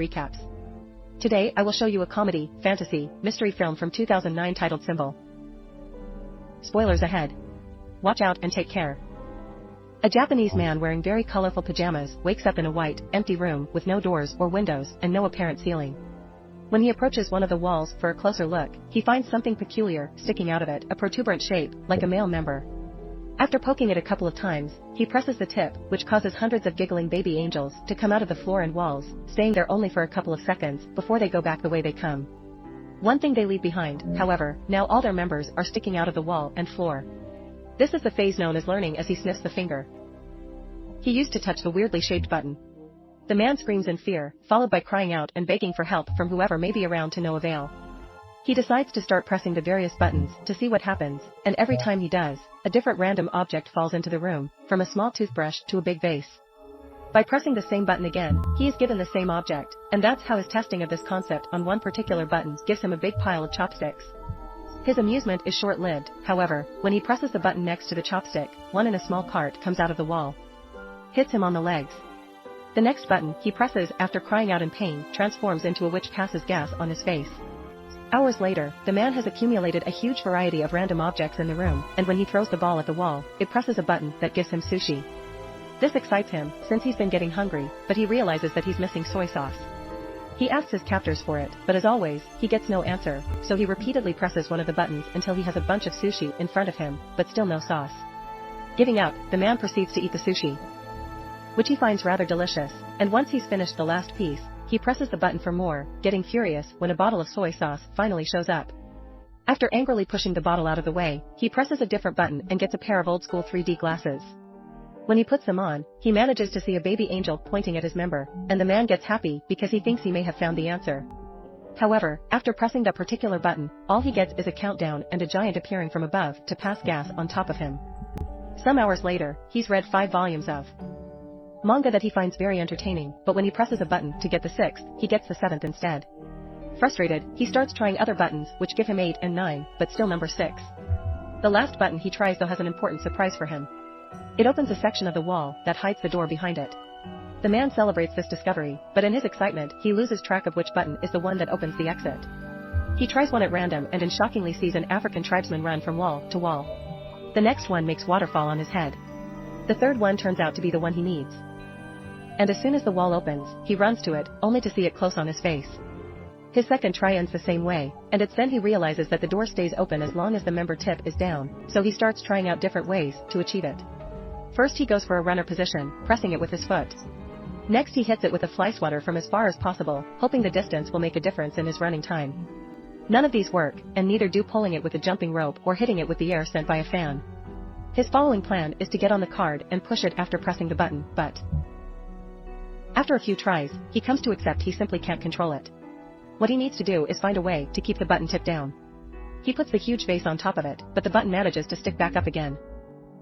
Recaps. Today I will show you a comedy, fantasy, mystery film from 2009 titled Symbol. Spoilers ahead. Watch out and take care. A Japanese man wearing very colorful pajamas wakes up in a white, empty room with no doors or windows and no apparent ceiling. When he approaches one of the walls for a closer look, he finds something peculiar sticking out of it, a protuberant shape, like a male member. After poking it a couple of times, he presses the tip, which causes hundreds of giggling baby angels to come out of the floor and walls, staying there only for a couple of seconds before they go back the way they come. One thing they leave behind, however, now all their members are sticking out of the wall and floor. This is the phase known as learning, as he sniffs the finger he used to touch the weirdly shaped button. The man screams in fear, followed by crying out and begging for help from whoever may be around, to no avail. He decides to start pressing the various buttons to see what happens, and every time he does, a different random object falls into the room, from a small toothbrush to a big vase. By pressing the same button again, he is given the same object, and that's how his testing of this concept on one particular button gives him a big pile of chopsticks. His amusement is short-lived, however, when he presses the button next to the chopstick, one in a small cart comes out of the wall, hits him on the legs. The next button he presses, after crying out in pain, transforms into a witch, passes gas on his face. Hours later, the man has accumulated a huge variety of random objects in the room, and when he throws the ball at the wall, it presses a button that gives him sushi. This excites him, since he's been getting hungry, but he realizes that he's missing soy sauce. He asks his captors for it, but as always, he gets no answer, so he repeatedly presses one of the buttons until he has a bunch of sushi in front of him, but still no sauce. Giving up, the man proceeds to eat the sushi, which he finds rather delicious, and once he's finished the last piece, he presses the button for more, getting furious when a bottle of soy sauce finally shows up. After angrily pushing the bottle out of the way, he presses a different button and gets a pair of old-school 3D glasses. When he puts them on, he manages to see a baby angel pointing at his member, and the man gets happy because he thinks he may have found the answer. However, after pressing that particular button, all he gets is a countdown and a giant appearing from above to pass gas on top of him. Some hours later, he's read 5 volumes of manga that he finds very entertaining, but when he presses a button to get the 6th, he gets the 7th instead. Frustrated, he starts trying other buttons, which give him 8 and 9, but still number 6. The last button he tries though has an important surprise for him. It opens a section of the wall that hides the door behind it. The man celebrates this discovery, but in his excitement, he loses track of which button is the one that opens the exit. He tries one at random and shockingly sees an African tribesman run from wall to wall. The next one makes water fall on his head. The third one turns out to be the one he needs. And as soon as the wall opens, he runs to it, only to see it close on his face. His second try ends the same way, and it's then he realizes that the door stays open as long as the member tip is down, so he starts trying out different ways to achieve it. First he goes for a runner position, pressing it with his foot. Next he hits it with a fly swatter from as far as possible, hoping the distance will make a difference in his running time. None of these work, and neither do pulling it with a jumping rope or hitting it with the air sent by a fan. His following plan is to get on the card and push it after pressing the button, but after a few tries, he comes to accept he simply can't control it. What he needs to do is find a way to keep the button tipped down. He puts the huge vase on top of it, but the button manages to stick back up again.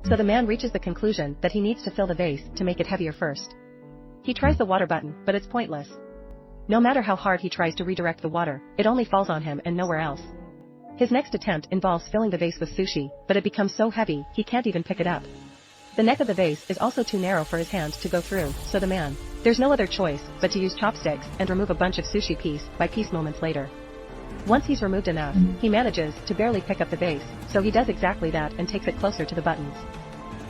So the man reaches the conclusion that he needs to fill the vase to make it heavier first. He tries the water button, but it's pointless. No matter how hard he tries to redirect the water, it only falls on him and nowhere else. His next attempt involves filling the vase with sushi, but it becomes so heavy, he can't even pick it up. The neck of the vase is also too narrow for his hands to go through, so there's no other choice but to use chopsticks and remove a bunch of sushi piece by piece moments later. Once he's removed enough, he manages to barely pick up the vase, so he does exactly that and takes it closer to the buttons.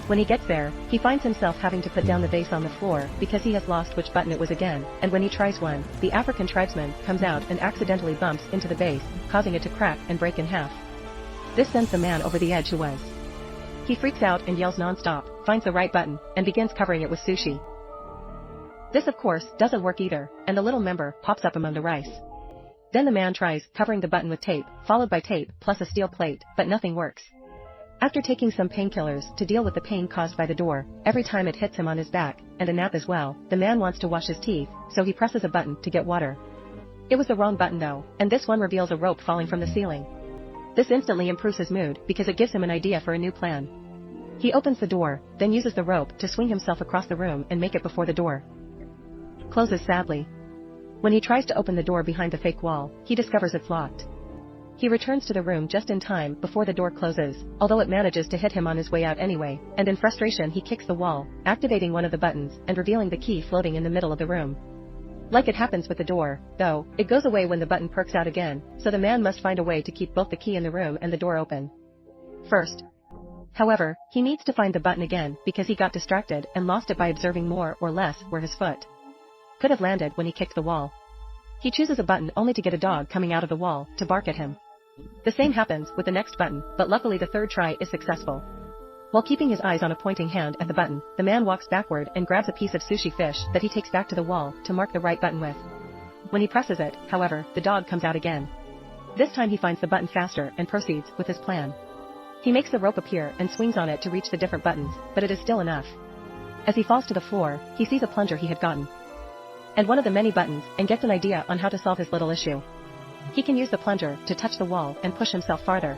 When he gets there, he finds himself having to put down the vase on the floor because he has lost which button it was again, and when he tries one, the African tribesman comes out and accidentally bumps into the vase, causing it to crack and break in half. This sends the man over the edge. He freaks out and yells non-stop, finds the right button, and begins covering it with sushi. This of course doesn't work either, and the little member pops up among the rice. Then the man tries covering the button with tape, followed by tape plus a steel plate, but nothing works. After taking some painkillers to deal with the pain caused by the door, every time it hits him on his back, and a nap as well, the man wants to wash his teeth, so he presses a button to get water. It was the wrong button though, and this one reveals a rope falling from the ceiling. This instantly improves his mood because it gives him an idea for a new plan. He opens the door, then uses the rope to swing himself across the room and make it before the door closes sadly. When he tries to open the door behind the fake wall, he discovers it's locked. He returns to the room just in time before the door closes, although it manages to hit him on his way out anyway, and in frustration he kicks the wall, activating one of the buttons and revealing the key floating in the middle of the room. Like it happens with the door, though, it goes away when the button perks out again, so the man must find a way to keep both the key in the room and the door open. First, however, he needs to find the button again because he got distracted and lost it by observing more or less where his foot could have landed when he kicked the wall. He chooses a button only to get a dog coming out of the wall to bark at him. The same happens with the next button, but luckily the third try is successful. While keeping his eyes on a pointing hand at the button, the man walks backward and grabs a piece of sushi fish that he takes back to the wall to mark the right button with. When he presses it, however, the dog comes out again. This time he finds the button faster and proceeds with his plan. He makes the rope appear and swings on it to reach the different buttons, but it is still enough. As he falls to the floor, he sees a plunger he had gotten and one of the many buttons, and gets an idea on how to solve his little issue. He can use the plunger to touch the wall and push himself farther.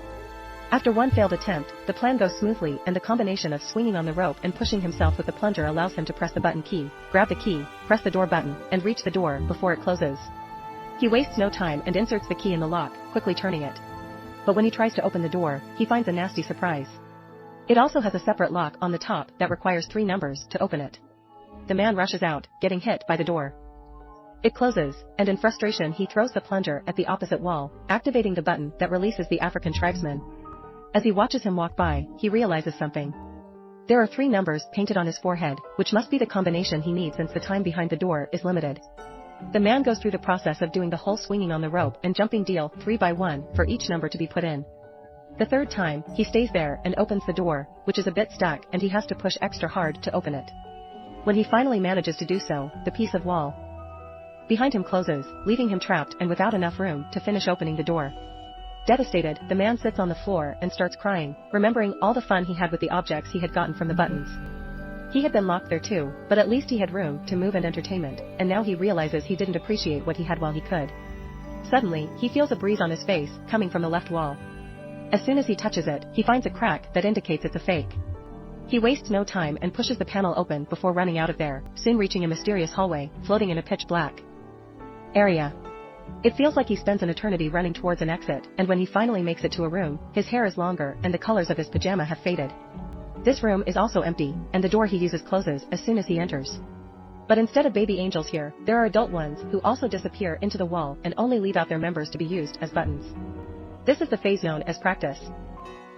After one failed attempt, the plan goes smoothly and the combination of swinging on the rope and pushing himself with the plunger allows him to press the button key, grab the key, press the door button, and reach the door before it closes. He wastes no time and inserts the key in the lock, quickly turning it. But when he tries to open the door, he finds a nasty surprise. It also has a separate lock on the top that requires 3 numbers to open it. The man rushes out, getting hit by the door. It closes, and in frustration he throws the plunger at the opposite wall, activating the button that releases the African tribesman. As he watches him walk by, he realizes something. There are 3 numbers painted on his forehead, which must be the combination he needs since the time behind the door is limited. The man goes through the process of doing the whole swinging on the rope and jumping deal 3 by 1 for each number to be put in. The third time, he stays there and opens the door, which is a bit stuck and he has to push extra hard to open it. When he finally manages to do so, the piece of wall behind him closes, leaving him trapped and without enough room to finish opening the door. Devastated, the man sits on the floor and starts crying, remembering all the fun he had with the objects he had gotten from the buttons. He had been locked there too, but at least he had room to move and entertainment, and now he realizes he didn't appreciate what he had while he could. Suddenly, he feels a breeze on his face, coming from the left wall. As soon as he touches it, he finds a crack that indicates it's a fake. He wastes no time and pushes the panel open before running out of there, soon reaching a mysterious hallway, floating in a pitch black area. It feels like he spends an eternity running towards an exit, and when he finally makes it to a room, his hair is longer and the colors of his pajama have faded. This room is also empty, and the door he uses closes as soon as he enters. But instead of baby angels here, there are adult ones who also disappear into the wall and only leave out their members to be used as buttons. This is the phase known as practice.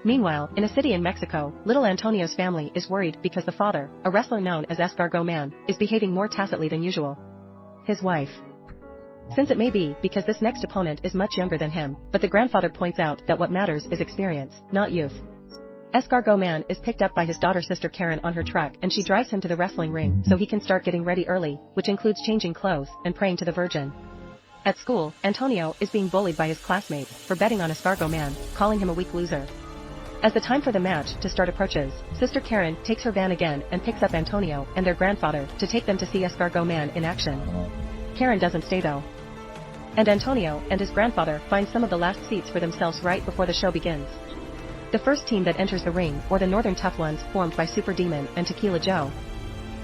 Meanwhile, in a city in Mexico, little Antonio's family is worried because the father, a wrestler known as Escargot Man, is behaving more tacitly than usual. His wife. Since it may be because this next opponent is much younger than him, but the grandfather points out that what matters is experience, not youth. Escargot Man is picked up by his daughter sister Karen on her truck and she drives him to the wrestling ring so he can start getting ready early, which includes changing clothes and praying to the Virgin. At school, Antonio is being bullied by his classmates for betting on Escargot Man, calling him a weak loser. As the time for the match to start approaches, Sister Karen takes her van again and picks up Antonio and their grandfather to take them to see Escargot Man in action. Karen doesn't stay though. And Antonio and his grandfather find some of the last seats for themselves right before the show begins. The first team that enters the ring were the Northern Tough Ones formed by Super Demon and Tequila Joe.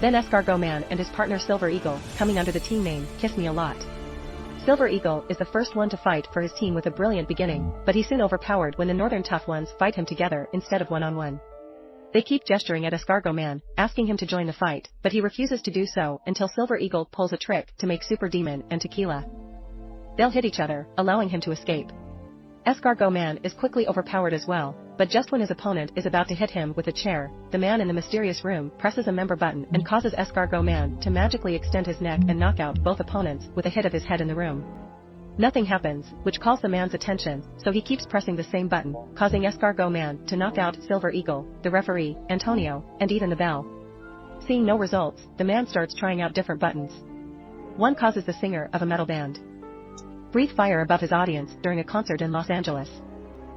Then Escargot Man and his partner Silver Eagle, coming under the team name Kiss Me a Lot. Silver Eagle is the first one to fight for his team with a brilliant beginning, but he's soon overpowered when the Northern Tough Ones fight him together instead of one-on-one. They keep gesturing at Escargot Man, asking him to join the fight, but he refuses to do so until Silver Eagle pulls a trick to make Super Demon and Tequila. They'll hit each other, allowing him to escape. Escargot Man is quickly overpowered as well, but just when his opponent is about to hit him with a chair, the man in the mysterious room presses a member button and causes Escargot Man to magically extend his neck and knock out both opponents with a hit of his head in the room. Nothing happens, which calls the man's attention, so he keeps pressing the same button, causing Escargot Man to knock out Silver Eagle, the referee, Antonio, and even the bell. Seeing no results, the man starts trying out different buttons. One causes the singer of a metal band breathe fire above his audience during a concert in Los Angeles.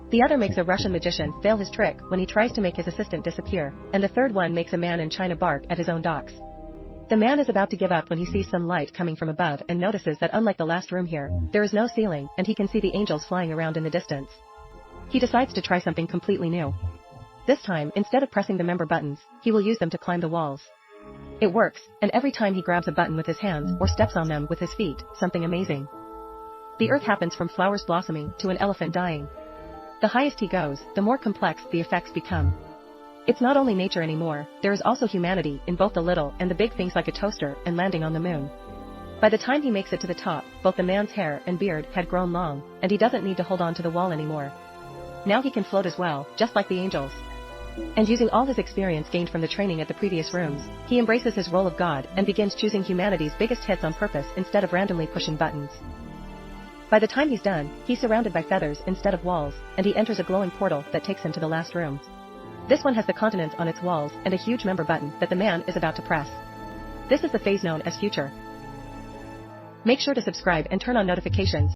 The other makes a Russian magician fail his trick when he tries to make his assistant disappear, and the third one makes a man in China bark at his own docks. The man is about to give up when he sees some light coming from above and notices that unlike the last room here, there is no ceiling and he can see the angels flying around in the distance. He decides to try something completely new. This time, instead of pressing the member buttons, he will use them to climb the walls. It works, and every time he grabs a button with his hands or steps on them with his feet, something amazing. The earth happens from flowers blossoming to an elephant dying. The highest he goes, the more complex the effects become. It's not only nature anymore, there is also humanity in both the little and the big things like a toaster and landing on the moon. By the time he makes it to the top, both the man's hair and beard had grown long, and he doesn't need to hold on to the wall anymore. Now he can float as well, just like the angels. And using all his experience gained from the training at the previous rooms, he embraces his role of God and begins choosing humanity's biggest hits on purpose instead of randomly pushing buttons. By the time he's done, he's surrounded by feathers instead of walls, and he enters a glowing portal that takes him to the last room. This one has the continents on its walls and a huge member button that the man is about to press. This is the phase known as future. Make sure to subscribe and turn on notifications